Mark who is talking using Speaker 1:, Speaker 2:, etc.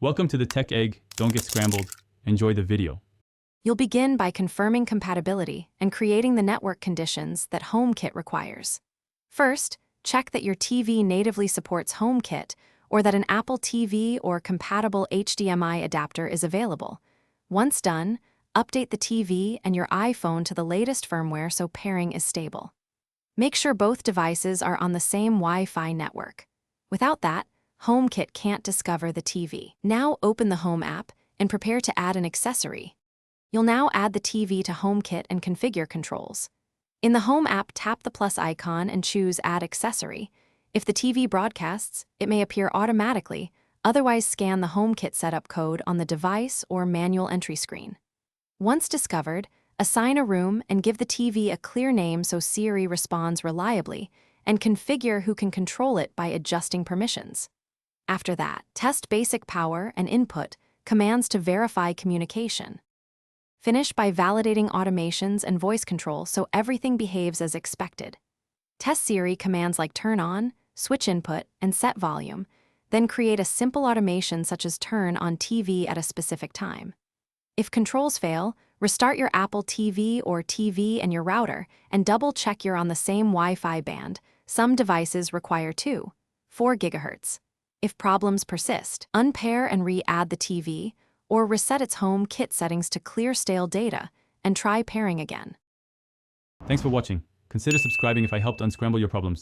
Speaker 1: Welcome to the Tech Egg. Don't get scrambled. Enjoy the video.
Speaker 2: You'll begin by confirming compatibility and creating the network conditions that Homekit requires. First, check that your TV natively supports Homekit or that an Apple TV or compatible HDMI adapter is available. Once done, update the TV and your iPhone to the latest firmware so pairing is stable. Make sure both devices are on the same Wi-Fi network. Without that, Homekit can't discover the TV. Now open the Home app and prepare to add an accessory. You'll now add the TV to Homekit and configure controls. In the Home app, tap the plus icon and choose Add Accessory. If the TV broadcasts, it may appear automatically, otherwise scan the Homekit setup code on the device or manual entry screen. Once discovered, assign a room and give the TV a clear name so Siri responds reliably, and configure who can control it by adjusting permissions. After that, test basic power and input commands to verify communication. Finish by validating automations and voice control so everything behaves as expected. Test Siri commands like turn on, switch input, and set volume, then create a simple automation such as turn on TV at a specific time. If controls fail, restart your Apple TV or TV and your router and double-check you're on the same Wi-Fi band. Some devices require 4 GHz. If problems persist, unpair and re-add the TV, or reset its Homekit settings to clear stale data, and try pairing again.
Speaker 1: Thanks for watching. Consider subscribing if I helped unscramble your problems.